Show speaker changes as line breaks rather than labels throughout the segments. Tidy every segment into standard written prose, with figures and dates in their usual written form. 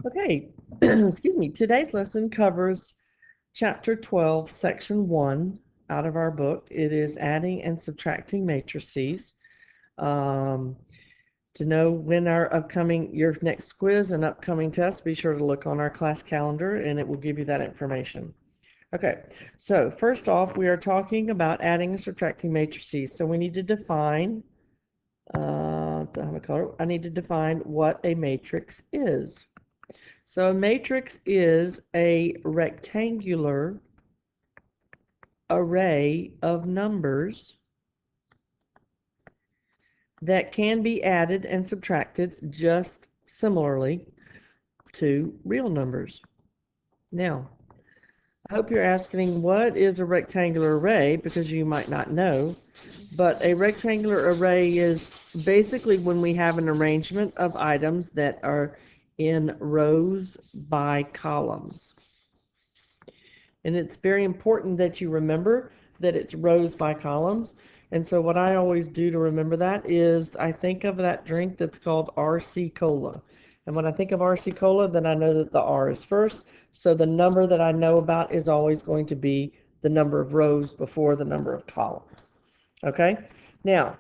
Okay, excuse me. Today's lesson covers chapter 12, section 1 out of our book. It is adding and subtracting matrices. Um, to know when your next quiz and upcoming test, be sure to look on our class calendar and it will give you that information. Okay, so first off, we are talking about adding and subtracting matrices. So we need to define, I need to define what a matrix is. So a matrix is a rectangular array of numbers that can be added and subtracted just similarly to real numbers. Now, I hope you're asking what is a rectangular array, because you might not know, but a rectangular array is basically when we have an arrangement of items that are in rows by columns. And it's very important that you remember that it's rows by columns. And so what I always do to remember that is I think of that drink that's called RC Cola. And when I think of RC Cola, then I know that the R is first. So the number that I know about is always going to be the number of rows before the number of columns. Okay? Now,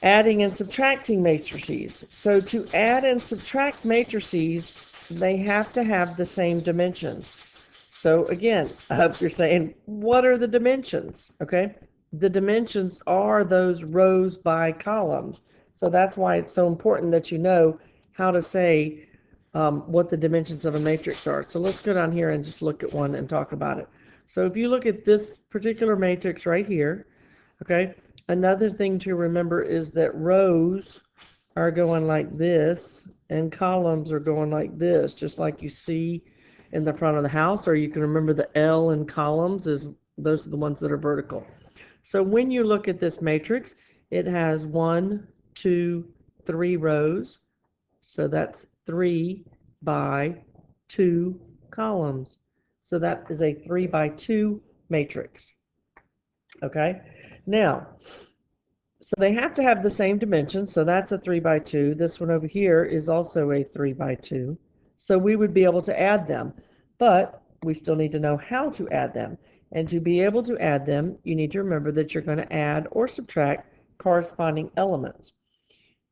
adding and subtracting matrices. So to add and subtract matrices, they have to have the same dimensions. So again, I hope you're saying, what are the dimensions? Okay, the dimensions are those rows by columns. So that's why it's so important that you know how to say what the dimensions of a matrix are. So let's go down here and just look at one and talk about it. So if you look at this particular matrix right here, okay, another thing to remember is that rows are going like this and columns are going like this, just like you see in the front of the house, or you can remember the L in columns is those are the ones that are vertical. So when you look at this matrix, it has 1, 2, 3 rows. So that's 3 by 2 columns. So that is a 3 by 2 matrix. Okay, now, so they have to have the same dimensions. So that's a 3 by 2. This one over here is also a 3 by 2. So we would be able to add them, but we still need to know how to add them. And to be able to add them, you need to remember that you're going to add or subtract corresponding elements.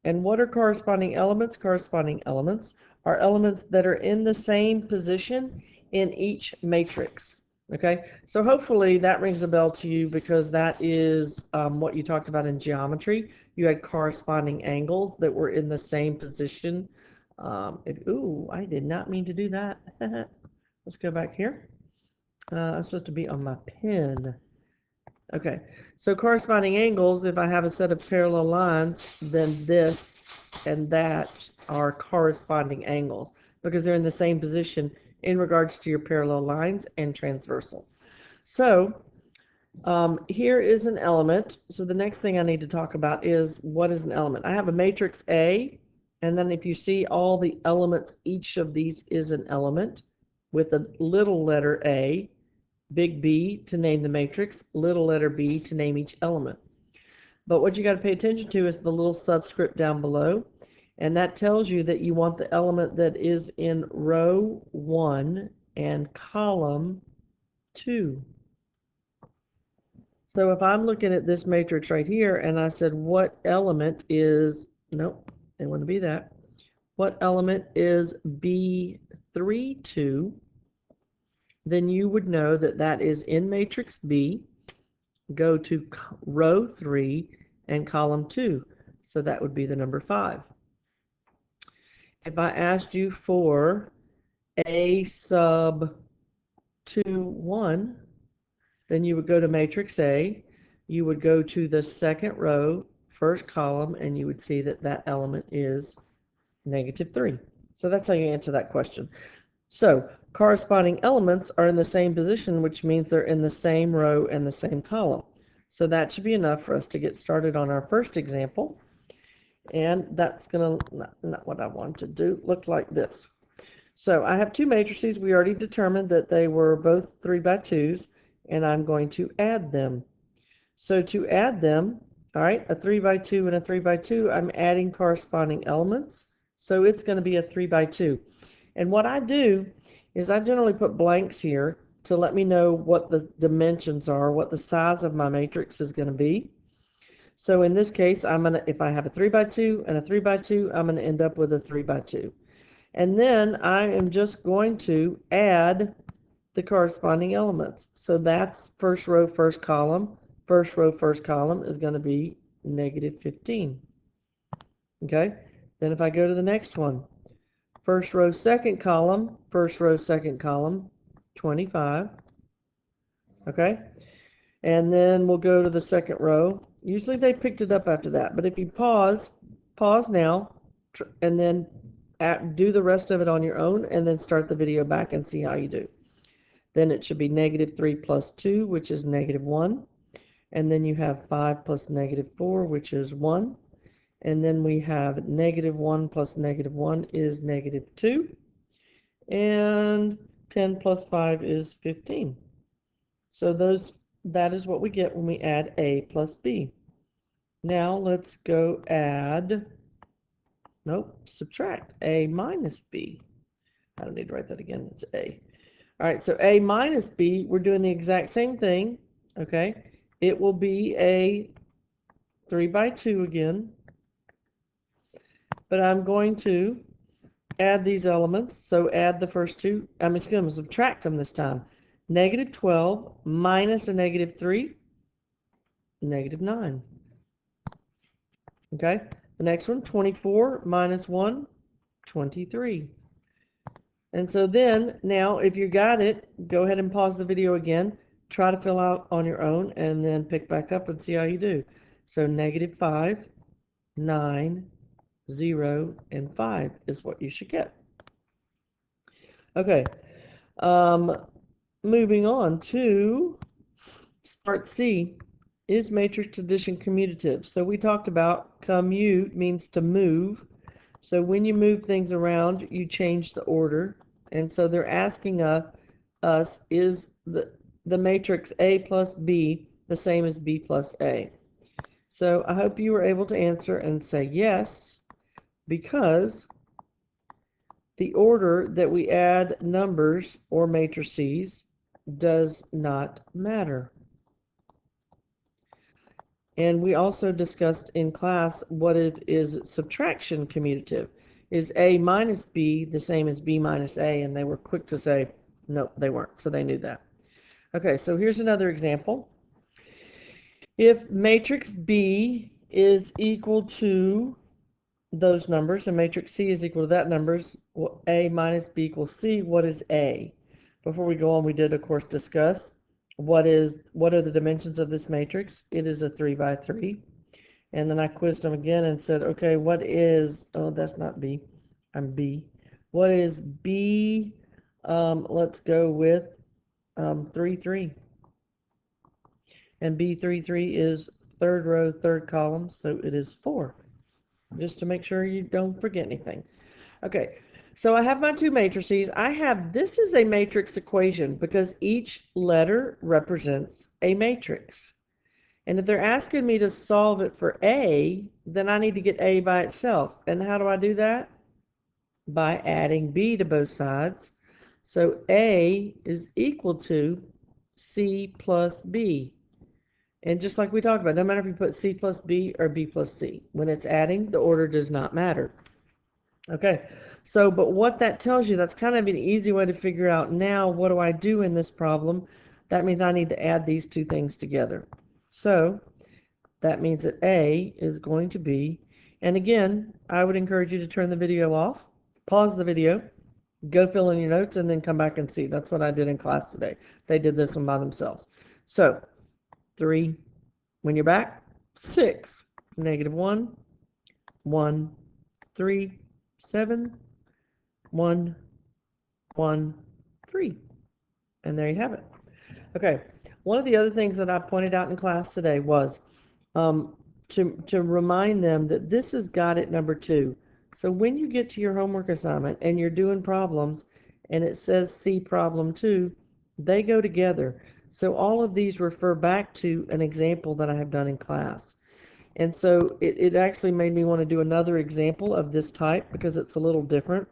And what are corresponding elements? Corresponding elements are elements that are in the same position in each matrix. Okay, so hopefully that rings a bell to you, because that is what you talked about in geometry. You had corresponding angles that were in the same position. Ooh, I did not mean to do that. Let's go back here. I'm supposed to be on my pen. Okay, so corresponding angles, if I have a set of parallel lines, then this and that are corresponding angles, because they're in the same position in regards to your parallel lines and transversal. So here is an element. So the next thing I need to talk about is what is an element. I have a matrix A, and then if you see all the elements, each of these is an element with a little letter A, big B to name the matrix, little letter B to name each element. But what you got to pay attention to is the little subscript down below, and that tells you that you want the element that is in row 1 and column 2. So if I'm looking at this matrix right here and I said what element is, nope, it wouldn't be that. What element is B32? Then you would know that that is in matrix B. Go to row 3 and column 2. So that would be the number 5. If I asked you for A sub 2, 1, then you would go to matrix A, you would go to the second row, first column, and you would see that that element is -3. So that's how you answer that question. So corresponding elements are in the same position, which means they're in the same row and the same column. So that should be enough for us to get started on our first example. And that's going to, not what I want to do, look like this. So I have two matrices. We already determined that they were both 3 by 2s, and I'm going to add them. So to add them, all right, a 3 by 2 and a 3 by 2, I'm adding corresponding elements. So it's going to be a 3 by 2. And what I do is I generally put blanks here to let me know what the dimensions are, what the size of my matrix is going to be. So in this case, if I have a 3 by 2 and a 3 by 2, I'm going to end up with a 3 by 2. And then I am just going to add the corresponding elements. So that's first row, first column. First row, first column is going to be -15. Okay? Then if I go to the next one, first row, second column, first row, second column, 25. Okay? And then we'll go to the second row. Usually they picked it up after that, but if you pause now, and then do the rest of it on your own, and then start the video back and see how you do. Then it should be -3 plus 2, which is -1. And then you have 5 plus -4, which is 1. And then we have -1 plus -1 is -2. And 10 plus 5 is 15. So that is what we get when we add A plus B. Now let's go subtract A minus B. I don't need to write that again, it's A. All right, so A minus B, we're doing the exact same thing, okay? It will be a 3 by 2 again, but I'm going to add these elements. So add the first two, I'm just going to subtract them this time. -12 minus a -3, -9. Okay, the next one, 24 minus 1, 23. And so then, now if you got it, go ahead and pause the video again, try to fill out on your own, and then pick back up and see how you do. So -5, 9, 0, and 5 is what you should get. Okay, moving on to part C. Is matrix addition commutative? So we talked about commute means to move. So when you move things around, you change the order. And so they're asking us, is the matrix A plus B the same as B plus A? So I hope you were able to answer and say yes, because the order that we add numbers or matrices does not matter. And we also discussed in class what is subtraction commutative. Is A minus B the same as B minus A? And they were quick to say, no, they weren't. So they knew that. Okay, so here's another example. If matrix B is equal to those numbers and matrix C is equal to that numbers, well, A minus B equals C, what is A? Before we go on, we did, of course, discuss what are the dimensions of this matrix. It is a 3 by 3. And then I quizzed them again and said, okay, what is, oh, that's not B, I'm B. What is B? Let's go with 3, 3. And B 3, 3 is third row, third column, so it is 4. Just to make sure you don't forget anything. Okay, so I have my two matrices. This is a matrix equation because each letter represents a matrix. And if they're asking me to solve it for A, then I need to get A by itself. And how do I do that? By adding B to both sides. So A is equal to C plus B. And just like we talked about, no matter if you put C plus B or B plus C, when it's adding, the order does not matter. Okay, so, but what that tells you, that's kind of an easy way to figure out now, what do I do in this problem? That means I need to add these two things together. So, that means that A is going to be, and again, I would encourage you to turn the video off, pause the video, go fill in your notes, and then come back and see. That's what I did in class today. They did this one by themselves. So, 3, when you're back, 6, -1, 1, 3, 7, 1, 1, 3. And there you have it. Okay, one of the other things that I pointed out in class today was to remind them that this is got it number 2. So when you get to your homework assignment and you're doing problems and it says see problem 2, they go together. So all of these refer back to an example that I have done in class. And so it actually made me want to do another example of this type because it's a little different.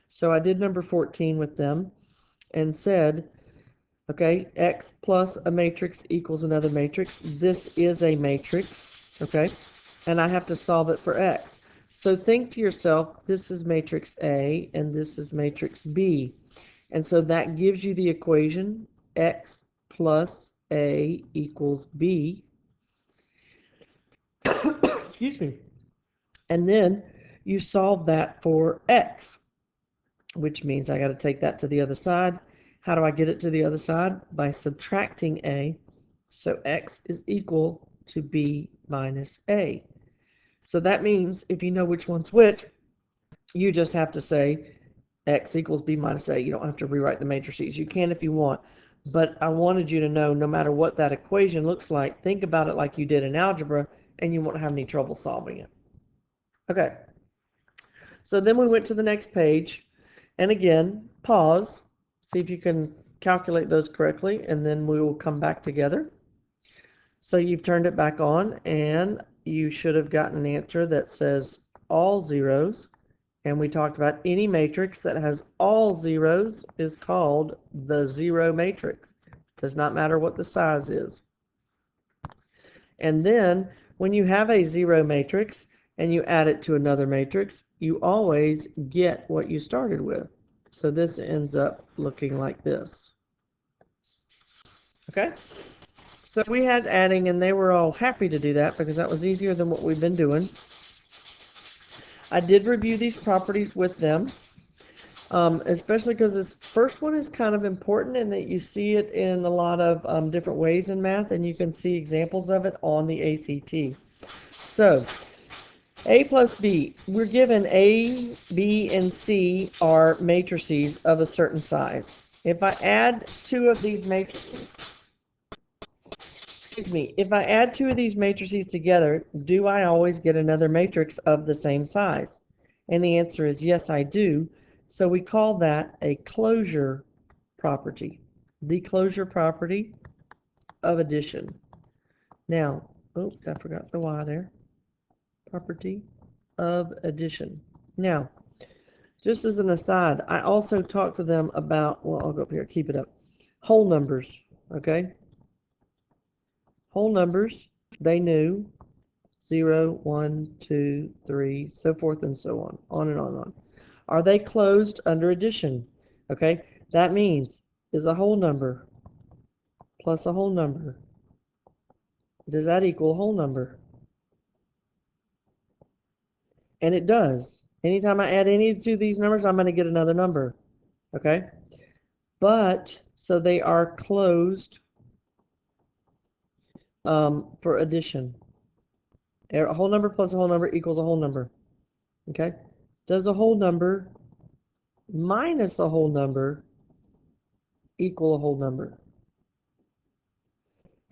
So I did number 14 with them and said, okay, x plus a matrix equals another matrix. This is a matrix, okay? And I have to solve it for x. So think to yourself, this is matrix A and this is matrix B. And so that gives you the equation x plus A equals B. Excuse me. And then you solve that for x, which means I got to take that to the other side. How do I get it to the other side? By subtracting A. So x is equal to B minus A. So that means if you know which one's which, you just have to say x equals B minus A. You don't have to rewrite the matrices. You can if you want. But I wanted you to know no matter what that equation looks like, think about it like you did in algebra, and you won't have any trouble solving it. Okay. So then we went to the next page. And again, pause, see if you can calculate those correctly, and then we will come back together. So you've turned it back on, and you should have gotten an answer that says all zeros. And we talked about any matrix that has all zeros is called the zero matrix. Does not matter what the size is. And then when you have a zero matrix and you add it to another matrix, you always get what you started with. So this ends up looking like this. Okay? So we had adding, and they were all happy to do that because that was easier than what we've been doing. I did review these properties with them, especially because this first one is kind of important in that you see it in a lot of different ways in math, and you can see examples of it on the ACT. So A plus B, we're given A, B, and C are matrices of a certain size. If I add two of these matrices, if I add two of these matrices together, do I always get another matrix of the same size? And the answer is yes, I do. So we call that a closure property, the closure property of addition. Now, oops, I forgot the Y there. Property of addition. Now, just as an aside, I also talked to them about, well, I'll go up here, keep it up, whole numbers, okay? Whole numbers, they knew 0, 1, 2, 3, so forth and so on and on and on. Are they closed under addition? Okay, that means is a whole number plus a whole number. Does that equal a whole number? And it does. Anytime I add any to these numbers, I'm going to get another number. Okay? But, so they are closed for addition. A whole number plus a whole number equals a whole number. Okay? Does a whole number minus a whole number equal a whole number?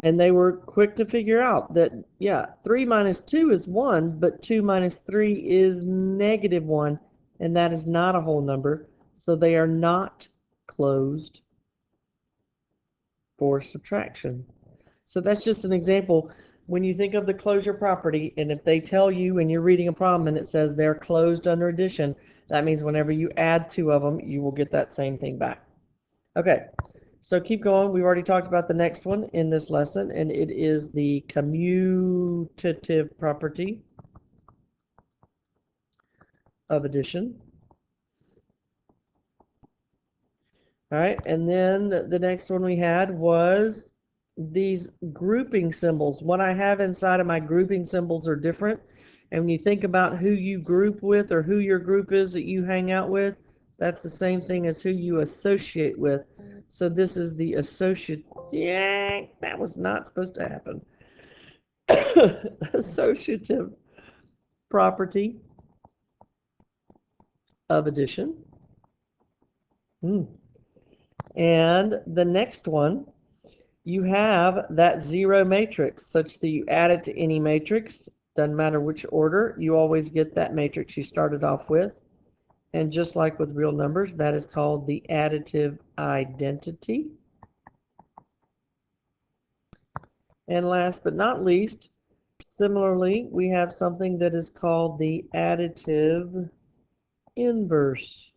And they were quick to figure out that, yeah, 3 minus 2 is 1, but 2 minus 3 is negative 1, and that is not a whole number, so they are not closed for subtraction. So that's just an example. When you think of the closure property, and if they tell you and you're reading a problem and it says they're closed under addition, that means whenever you add two of them, you will get that same thing back. Okay. So keep going. We've already talked about the next one in this lesson, and it is the commutative property of addition. All right, and then the next one we had was these grouping symbols. What I have inside of my grouping symbols are different, and when you think about who you group with or who your group is that you hang out with, that's the same thing as who you associate with. So this is the associate. Yeah, that was not supposed to happen. Associative property of addition. And the next one, you have that zero matrix such that you add it to any matrix. Doesn't matter which order, you always get that matrix you started off with. And just like with real numbers, that is called the additive identity. And last but not least, similarly, we have something that is called the additive inverse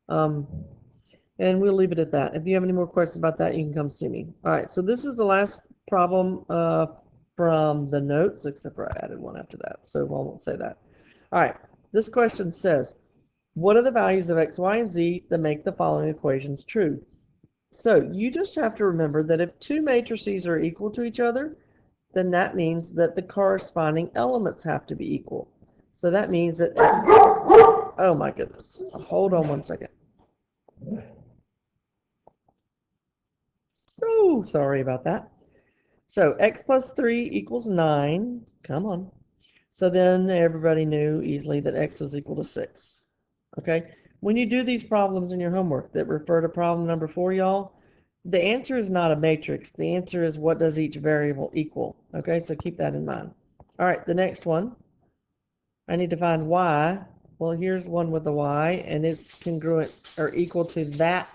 And we'll leave it at that. If you have any more questions about that, you can come see me. All right, so this is the last problem from the notes, except for I added one after that, so I won't say that. All right, this question says, what are the values of x, y, and z that make the following equations true? So you just have to remember that if two matrices are equal to each other, then that means that the corresponding elements have to be equal. So that means that x, oh my goodness, hold on one second. So sorry about that. So x plus 3 equals 9. Come on. So then everybody knew easily that x was equal to 6. Okay? When you do these problems in your homework that refer to problem number 4, y'all, the answer is not a matrix. The answer is what does each variable equal. Okay? So keep that in mind. All right, the next one. I need to find y. Well, here's one with a y, and it's congruent or equal to that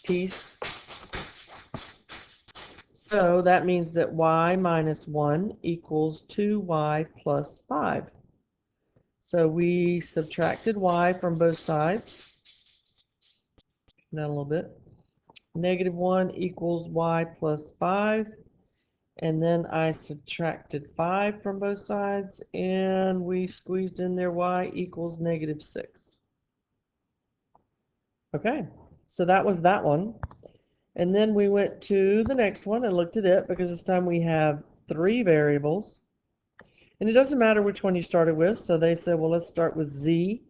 piece. So that means that y minus 1 equals 2y plus 5. So we subtracted y from both sides. Down a little bit. Negative 1 equals y plus 5. And then I subtracted 5 from both sides, and we squeezed in there y equals negative 6. Okay, so that was that one. And then we went to the next one and looked at it, because this time we have 3 variables. And it doesn't matter which one you started with, so they said, well, let's start with z.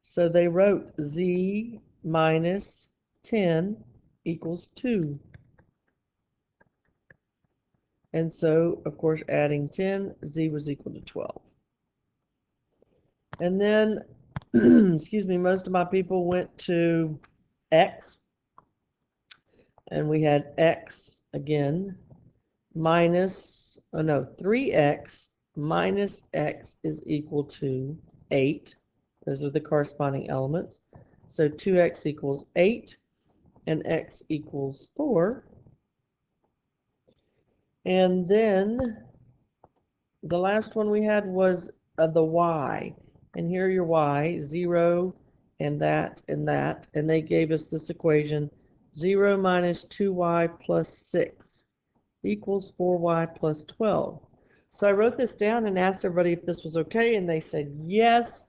So they wrote z minus 10 equals 2. And so, of course, adding 10, z was equal to 12. And then, excuse me, most of my people went to x. And we had x again minus, 3x minus x is equal to 8. Those are the corresponding elements. So 2x equals 8, and x equals 4. And then the last one we had was the y. And here are your y, 0, and that, and that. And they gave us this equation, 0 minus 2y plus 6 equals 4y plus 12. So I wrote this down and asked everybody if this was okay, and they said yes,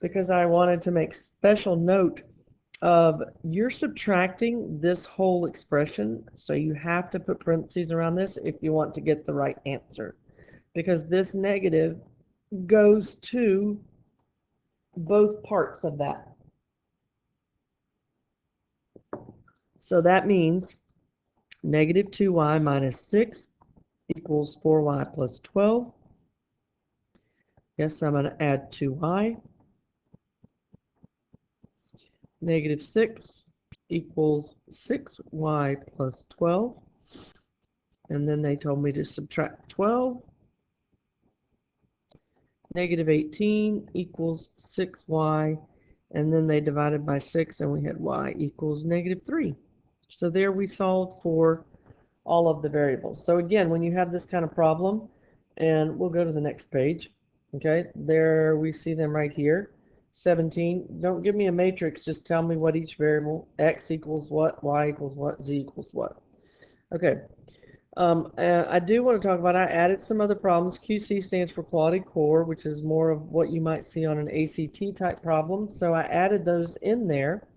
because I wanted to make special note of you're subtracting this whole expression, so you have to put parentheses around this if you want to get the right answer, because this negative goes to both parts of that. So that means negative 2y minus 6 equals 4y plus 12. Yes, I'm going to add 2y. Negative 6 equals 6y plus 12. And then they told me to subtract 12. Negative 18 equals 6y. And then they divided by 6, and we had y equals negative 3. So there we solved for all of the variables. So again, when you have this kind of problem, and we'll go to the next page. Okay, there we see them right here. 17. Don't give me a matrix, just tell me what each variable, x equals what, y equals what, z equals what. Okay. I do want to talk about, I added some other problems. QC stands for Quality Core, which is more of what you might see on an ACT type problem. So I added those in there.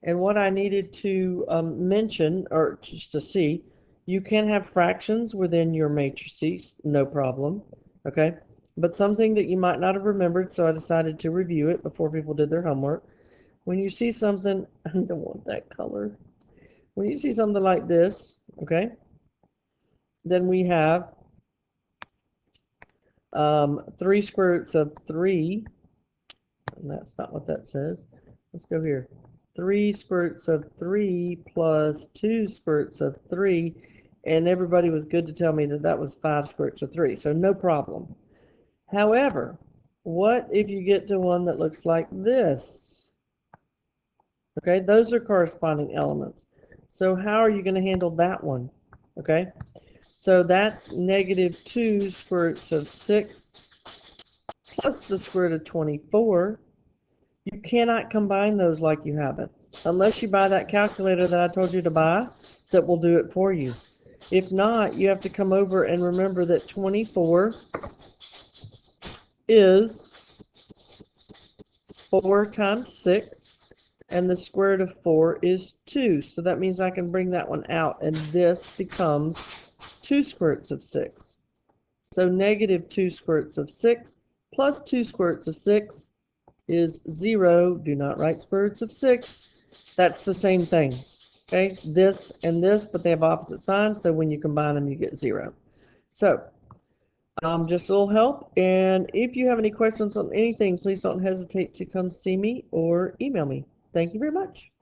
And what I needed to mention, or just to see, you can have fractions within your matrices, no problem. Okay. But something that you might not have remembered, so I decided to review it before people did their homework. When you see something, I don't want that color. When you see something like this, okay, then we have 3 square roots of 3, and that's not what that says. Let's go here. 3 square roots of 3 plus 2 square roots of 3, and everybody was good to tell me that that was 5 square roots of 3, so no problem. However, what if you get to one that looks like this? Okay, those are corresponding elements. So how are you going to handle that one? Okay, so that's negative 2 square roots of 6 plus the square root of 24. You cannot combine those like you have it. unless you buy that calculator that I told you to buy, that will do it for you. If not, you have to come over and remember that 24 is 4 times 6, and the square root of 4 is 2. So that means I can bring that one out, and this becomes 2 square roots of 6. So negative 2 square roots of 6 plus 2 square roots of 6 is 0. Do not write square roots of 6. That's the same thing. Okay, this and this, but they have opposite signs, so when you combine them, you get 0. So, just a little help, and if you have any questions on anything, please don't hesitate to come see me or email me. Thank you very much.